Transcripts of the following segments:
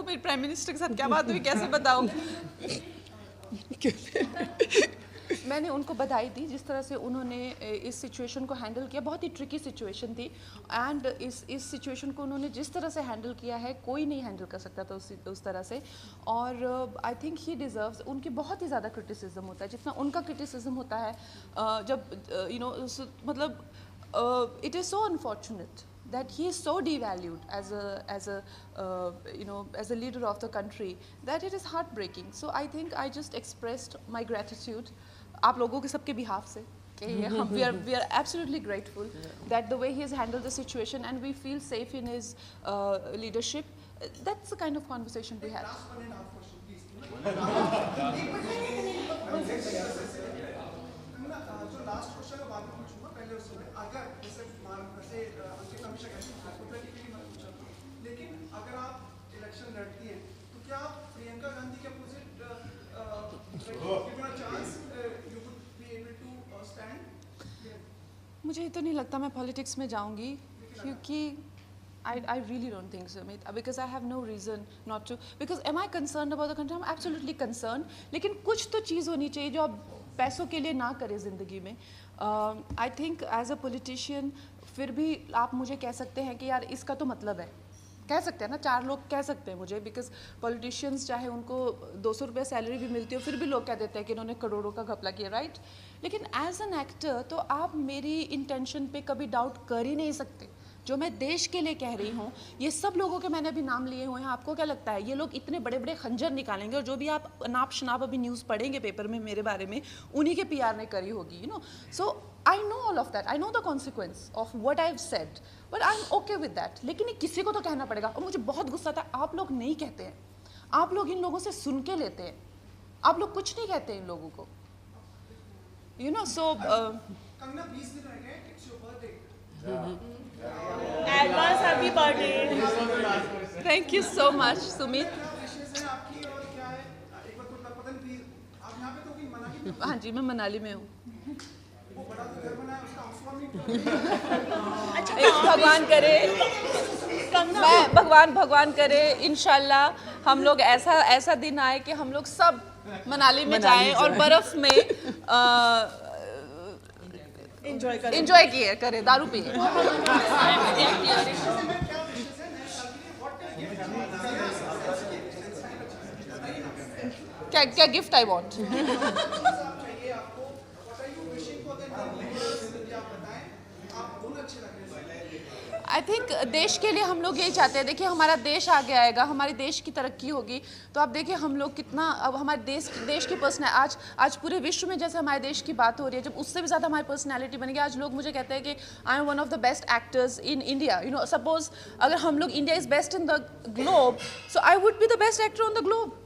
मेरे prime minister के साथ क्या बात हुई, कैसे बताऊँ? मैंने उनको बधाई दी जिस तरह से उन्होंने इस सिचुएशन को हैंडल किया। बहुत ही ट्रिकी सिचुएशन थी एंड इस सिचुएशन को उन्होंने जिस तरह से हैंडल किया है कोई नहीं हैंडल कर सकता था उस तरह से। और आई थिंक ही डिज़र्व्स, उनकी बहुत ही ज़्यादा क्रिटिसिज्म होता है जितना उनका क्रिटिसिज्म होता है जब यू नो मतलब it is so unfortunate that he is so devalued as a leader of the country that it is heartbreaking. So I think I just expressed my gratitude आप लोगों के सबके behalf से we are absolutely grateful that the way he has handled the situation and we feel safe in his leadership. That's the kind of conversation we had. Last 1.5 question, please. जो last question है बाद में पूछूंगा, पहले उसमें अगर जैसे अंकित हमेशा कहती है हाइपोथेटिकली मैं पूछा, लेकिन अगर आप इलेक्शन लड़ती हैं तो क्या प्रियंका गांधी के opposite given a chance you would be able to stand? मुझे तो नहीं लगता मैं पॉलिटिक्स में जाऊंगी क्योंकि I really don't think so, mate. Because I have no reason not to. Because am I concerned about the country? I'm absolutely concerned. लेकिन कुछ तो चीज़ होनी चाहिए जो आप पैसों के लिए ना करें ज़िंदगी में. I think as a politician फिर भी आप मुझे कह सकते हैं कि यार इसका तो मतलब है. कह सकते हैं ना, 4 लोग कह सकते हैं मुझे. बिकॉज पॉलिटिशियंस चाहे उनको 200 रुपये सैलरी भी मिलती हो फिर भी लोग कह देते हैं कि इन्होंने करोड़ों का घपला किया, राइट? लेकिन एज एन एक्टर तो आप मेरी इंटेंशन पे कभी डाउट कर ही नहीं सकते. जो मैं देश के लिए कह रही हूँ, ये सब लोगों के मैंने अभी नाम लिए हुए हैं. आपको क्या लगता है ये लोग इतने बड़े बड़े खंजर निकालेंगे? और जो भी आप नाप शनाप अभी न्यूज़ पढ़ेंगे पेपर में मेरे बारे में, उन्हीं के पीआर ने करी होगी, you know. So I know all of that, I know the consequence of what I have said, but I am okay with that. लेकिन ये किसी को तो कहना पड़ेगा. और मुझे बहुत गुस्सा था, आप लोग नहीं कहते हैं. आप लोग इन लोगों से सुन के लेते हैं. आप लोग कुछ नहीं कहते इन लोगों को, यू नो. सो कंगना 20 दिन रह गए, it's your birthday. Advance happy birthday. Thank you so much Sumit. विशेष है आपकी और क्या है? एक बार तो पता नहीं, आप यहाँ पे तो कहीं मनाली में? हाँ जी, मैं मनाली में हूँ. वो बड़ा तो घर बना है, उसका हाउस वार्मिंग. एक भगवान करे, मैं भगवान करे इंशाल्लाह हम लोग ऐसा दिन आए कि हम लोग सब मनाली में जाएं और बर्फ में एंजॉय किए करें, दारू पिए. क्या gift I want? I think देश के लिए हम लोग यही चाहते हैं. देखिए हमारा देश आगे आएगा, हमारे देश की तरक्की होगी, तो आप देखिए हम लोग कितना अब हमारे देश की आज पूरे विश्व में जैसे हमारे देश की बात हो रही है, जब उससे भी ज़्यादा हमारी पर्सनैलिटी बनेगी. आज लोग मुझे कहते हैं कि I am one of the best actors in India, you know. Suppose अगर हम लोग India is best in the globe, so I would be the best actor on the globe.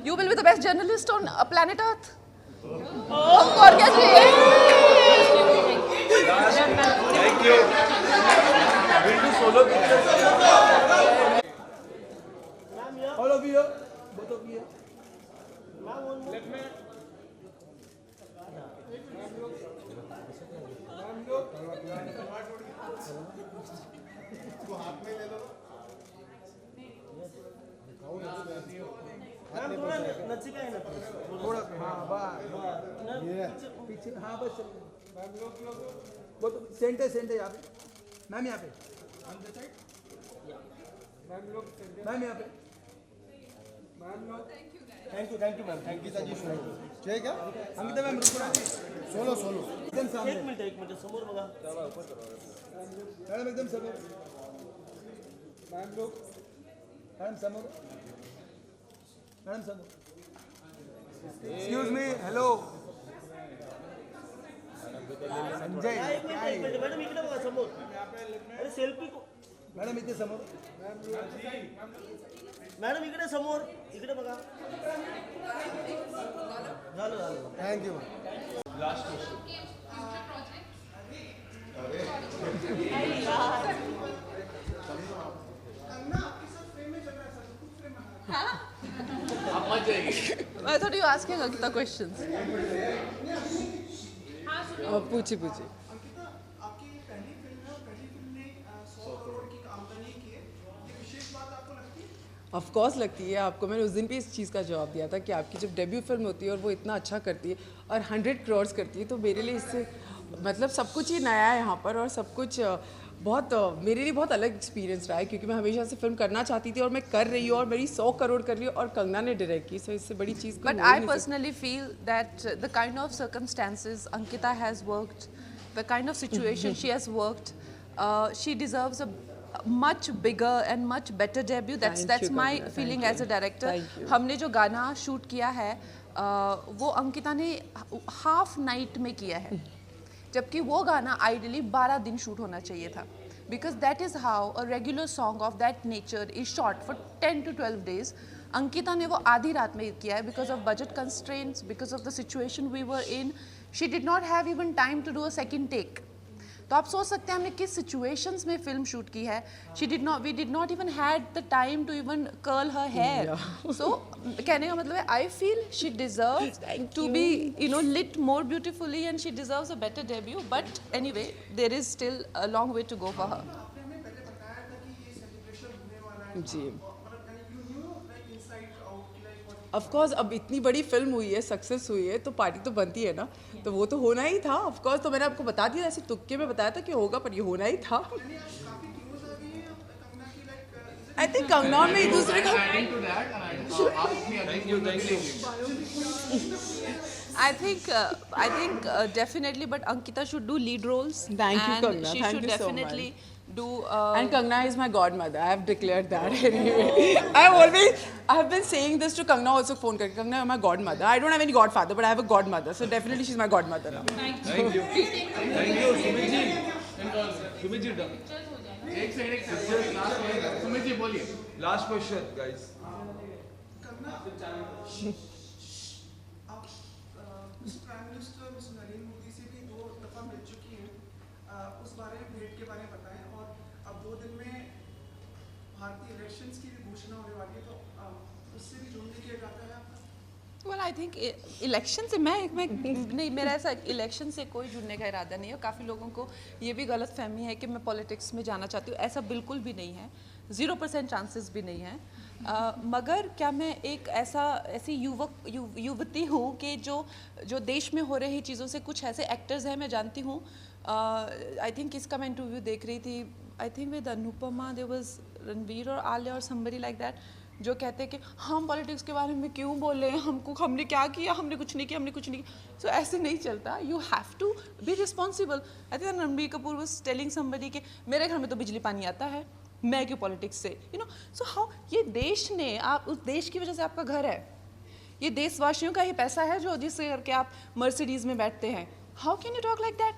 You will be the best journalist on planet earth. हमको और क्या चाहिए? Thank you. We'll do solo pictures. All of you, both of you. Left में इसको हाथ में ले लो. थोड़ा हाँ बस पीछे हाँ बस. वो तो सेंटर यहाँ पे. मैम यहाँ पे. मैम यहाँ पे. Thank you ma'am. Thank you ताजी. ठीक है अंकिता मैम रुको ना. सोलो एकदम सामने. एक मिनट समोर बघा. मैडम एकदम समोर. मैडम समोर. Excuse me. हेलो संजय. एक मिनिट मॅडम इकडे बघा समोर. अरे सेल्फी को मॅडम इथे समोर. मॅडम इकडे समोर, इकडे बघा. झालं. Thank you. Last question. आप मत जाइए. I thought you were asking Ankita questions. पूछी. अंकिता, आपकी पहली फिल्म है और पहली फिल्म ने 100 करोड़ की आमदनी की है. ये विशेष बात आपको लगती है? ऑफ कोर्स लगती है आपको। मैंने उस दिन भी इस चीज़ का जवाब दिया था कि आपकी जब डेब्यू फिल्म होती है और वो इतना अच्छा करती है और 100 करोड़ करती है, तो मेरे लिए इससे मतलब सब कुछ ही नया है यहाँ पर, और सब कुछ बहुत मेरे लिए बहुत अलग एक्सपीरियंस रहा है, क्योंकि मैं हमेशा से फिल्म करना चाहती थी और मैं कर रही हूँ, और मेरी 100 करोड़ कर रही हूँ और कंगना ने डायरेक्ट की, सो इससे बड़ी चीज़ But I personally feel that the kind of circumstances Ankita has worked, the kind of situation she has worked, she deserves a much bigger and much better debut. That's my feeling as a director. हमने जो गाना shoot किया है वो अंकिता ने half night में किया है, जबकि वो गाना आइडियली 12 दिन शूट होना चाहिए था, because that is how a regular song of that nature is shot for 10 to 12 days. Ankita ने वो आधी रात में किया है because of budget constraints, because of the situation we were in. She did not have even time to do a second take. तो आप सोच सकते हैं हमने किस situations में फिल्म शूट की है. We did not even had the time to even curl her hair. So कहने का मतलब है I feel she deserves to be lit more beautifully, and she deserves a better debut. But anyway, there is still a long way to go for her. आपने हमें पहले बताया था कि ये सेलिब्रेशन होने वाला है, जी मतलब you knew like inside out like what. Of course अब इतनी बड़ी फिल्म हुई है, सक्सेस हुई है, तो पार्टी तो बनती है ना, तो वो तो होना ही था ऑफ कोर्स। तो मैंने आपको बता दिया, ऐसे तुक्के में बताया था कि होगा, पर ये होना ही था। यानी आप काफी क्लोज आ गई हैं कंगना की like आई थिंक कंगना में एक दूसरे का I think definitely, but Ankita should do lead roles. Thank you, and Kangna. she Thank should you so definitely do. And Kangna is my godmother. I have declared that anyway. I have been saying this to Kangna also. Phone karke, Kangna, you're my godmother. I don't have any godfather, but I have a godmother. So definitely she's my godmother now. Thank you, Sumit ji. Sumit ji done. एक second last Sumit ji बोलिए। Last question guys. Kangana आप prime minister mister Narendra Modi से भी 2 दफा मिल चुकी हैं, उस बारे में भेंट के बारे में बताएं, और अब 2 दिन में भारतीय इलेक्शंस की भी घोषणा होने वाली है, तो उससे भी जुड़ने की इरादा है आपका? Well, I think इलेक्शन से मैं नहीं, मेरा ऐसा इलेक्शन से कोई जुड़ने का इरादा नहीं है। काफ़ी लोगों को ये भी गलत फहमी है कि मैं पॉलिटिक्स में जाना चाहती हूँ, ऐसा बिल्कुल भी नहीं है, 0% चांसेस भी नहीं है। मगर क्या मैं एक ऐसी युवती हूँ कि जो देश में हो रही चीज़ों से कुछ ऐसे एक्टर्स हैं, मैं जानती हूँ। आई थिंक इसका मैं इंटरव्यू देख रही थी, I think with Anupama, there was Ranveer और आलिया और समबडी लाइक दैट, जो कहते हैं कि हम पॉलिटिक्स के बारे में क्यों बोले, हमने क्या किया, हमने कुछ नहीं किया। सो ऐसे नहीं चलता, you have to be responsible. I think Ranbir Kapoor was telling somebody कि मेरे घर में तो बिजली पानी आता है, मैं क्यों पॉलिटिक्स से, सो हाउ, ये देश ने, आप उस देश की वजह से आपका घर है, ये देशवासियों का ही पैसा है जो जिससे करके आप मर्सिडीज में बैठते हैं। How can you talk like that?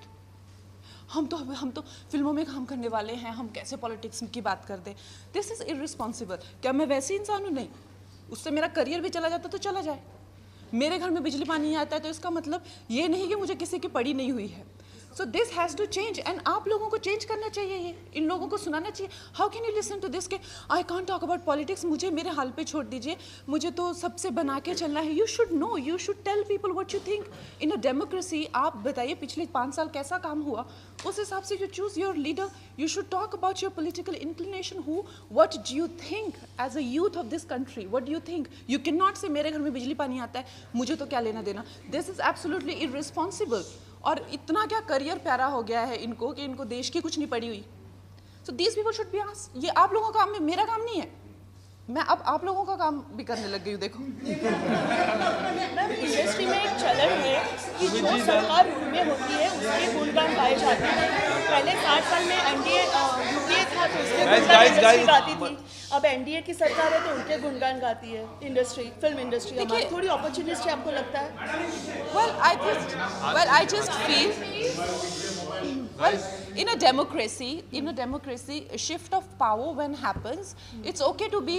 हम तो फिल्मों में काम करने वाले हैं, हम कैसे पॉलिटिक्स की बात कर दें? This is irresponsible. क्या मैं वैसी इंसान हूँ? नहीं, उससे मेरा करियर भी चला जाता तो चला जाए। मेरे घर में बिजली पानी नहीं आता है तो इसका मतलब ये नहीं कि मुझे किसी की पड़ी नहीं हुई है। So this has to change, and आप लोगों को चेंज करना चाहिए, ये इन लोगों को सुनाना चाहिए। How can you listen to this के I can't talk about politics, मुझे मेरे हाल पे छोड़ दीजिए, मुझे तो सबसे बना के चलना है। You should know, you should tell people what you think in a democracy. आप बताइए पिछले 5 साल कैसा काम हुआ, उस हिसाब से you choose your leader. You should talk about your political inclination, who what do you think as a youth of this country, what do you think. You can not say मेरे घर में बिजली पानी आता है, मुझे तो क्या लेना देना। This is absolutely irresponsible. और इतना क्या करियर प्यारा हो गया है इनको कि इनको देश की कुछ नहीं पड़ी हुई। So these people should be asked. ये आप लोगों का काम है, मेरा काम नहीं है। मैं अब आप लोगों का काम भी करने लग गई हूँ, देखो। मैम, इंडस्ट्री में एक चलन है कि जो सरकार में होती है उसके गुणगान गाए जाते हैं। पहले 60 साल में एनडीए यूपीए था तो उसके गुणगान इंडस्ट्री गाती थी, अब एनडीए की सरकार है तो उनके गुणगान गाती है इंडस्ट्री, फिल्म इंडस्ट्री। हमारी थोड़ी अपॉर्चुनिस्ट है, आपको लगता है? Well, I just feel, well, in a democracy, a shift of power when happens, it's okay to be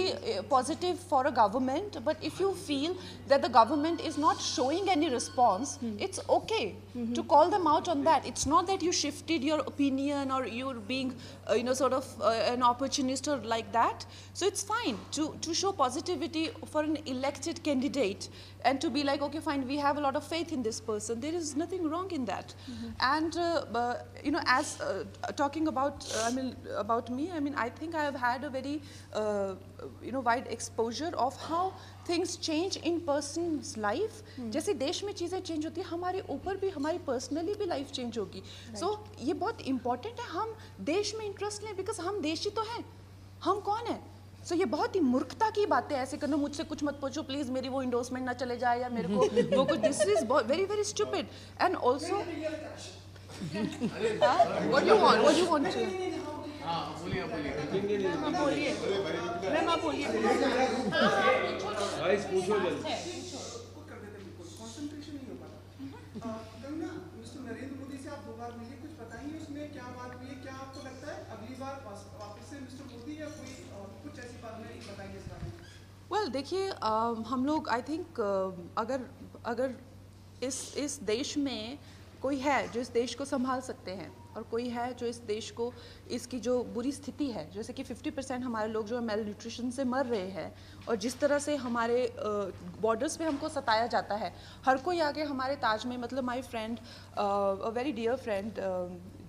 positive for a government, but if you feel that the government is not showing any response, it's okay to call them out on that. It's not that you shifted your opinion or you're being, sort of an opportunist or like that. So it's fine to show positivity for an elected candidate and to be like, okay, fine, we have a lot of faith in this person. There is nothing wrong in that. And as talking about, about me, I think I have had a very, wide exposure of how things change in person's life. जैसे देश में चीज़ें change होती है, हमारे ऊपर भी, हमारी पर्सनली भी लाइफ चेंज होगी. So ये बहुत इम्पोर्टेंट है, हम देश में इंटरेस्ट लें, बिकॉज हम देशी तो हैं, हम कौन है. So ये बहुत ही मूर्खता की बातें ऐसे करना, मुझसे कुछ मत पूछो प्लीज, मेरी वो इंडोर्समेंट ना चले जाए, या मेरे को वो कुछ, this is very very stupid. And also what do you want to? हाँ बोलिए बोलिए मैम, आप बोलिए. गाइस पूछो जल्दी. कर देते बिल्कुल, कंसंट्रेशन नहीं हो पाता. कंगना, मिस्टर नरेंद्र मोदी से आप 2 बार मिले, कुछ बताइए उसमें क्या बात हुई है, क्या आपको लगता है अगली बार वापस से मिस्टर मोदी, या कोई कुछ ऐसी बात नहीं बताइए इस बारे में. वेल देखिए, हम लोग आई थिंक अगर इस देश में कोई है जो इस देश को संभाल सकते हैं, और कोई है जो इस देश को, इसकी जो बुरी स्थिति है, जैसे कि 50% हमारे लोग जो मेल न्यूट्रिशन से मर रहे हैं, और जिस तरह से हमारे बॉर्डर्स पे हमको सताया जाता है, हर कोई आगे हमारे ताज में, मतलब my friend, a very dear friend,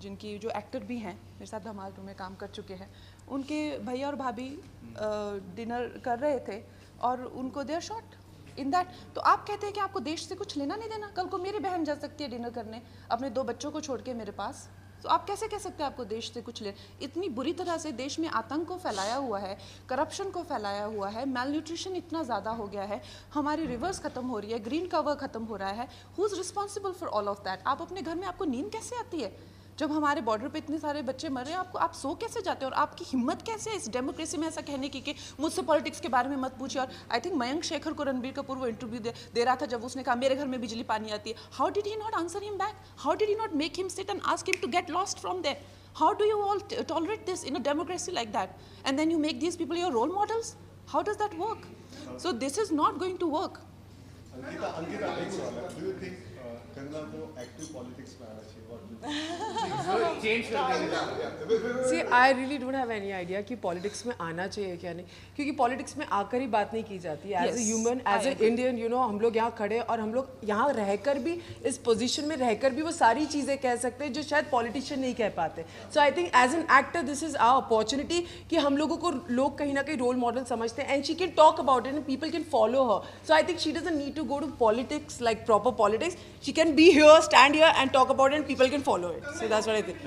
जिनकी जो एक्टर भी हैं, मेरे साथ धमाल 2 में काम कर चुके हैं, उनके भैया और भाभी डिनर कर रहे थे, और उनको देयर शॉट इन दैट. तो आप कहते हैं कि आपको देश से कुछ लेना नहीं देना. कल को मेरी बहन जा सकती है डिनर करने अपने 2 बच्चों को छोड़ के मेरे पास, तो आप कैसे कह सकते हैं आपको देश से कुछ ले. इतनी बुरी तरह से देश में आतंक को फैलाया हुआ है, करप्शन को फैलाया हुआ है, मेल न्यूट्रिशन इतना ज़्यादा हो गया है, हमारी रिवर्स ख़त्म हो रही है, ग्रीन कवर ख़त्म हो रहा है. Who is responsible for all of that. आप अपने घर में, आपको नींद कैसे आती है जब हमारे बॉर्डर पे इतने सारे बच्चे मर रहे हैं? आप सो कैसे जाते हैं, और आपकी हिम्मत कैसे है इस डेमोक्रेसी में ऐसा कहने की कि मुझसे पॉलिटिक्स के बारे में मत पूछिए. और आई थिंक मयंक शेखर को रणबीर कपूर वो इंटरव्यू दे रहा था, जब उसने कहा मेरे घर में बिजली पानी आती है. How did he not answer him back? How did he not make him sit and ask him to get lost from there? How do you all tolerate this in a democracy like that? And then you make these people your role models? How does that work? So this is not going to work. Ankita, do you think Kanna को active politics में आना चाहिए? What do you think? Change कर देंगे. See, I really don't have any idea कि politics में आना चाहिए क्या नहीं, क्योंकि पॉलिटिक्स में आकर ही बात नहीं की जाती. As a human, as a Indian, हम लोग यहाँ खड़े, और हम लोग यहाँ रहकर भी, इस पोजीशन में रहकर भी वो सारी चीज़ें कह सकते हैं जो शायद पॉलिटिशियन नहीं कह पाते. So I think as an actor this is our opportunity कि हम लोगों को लोग कहीं ना कहीं रोल मॉडल समझते हैं, and she can talk about it and people can follow her. So I think she doesn't need to go to politics, like proper politics. She can be here, stand here and talk about it, and people can follow it. So that's what I think.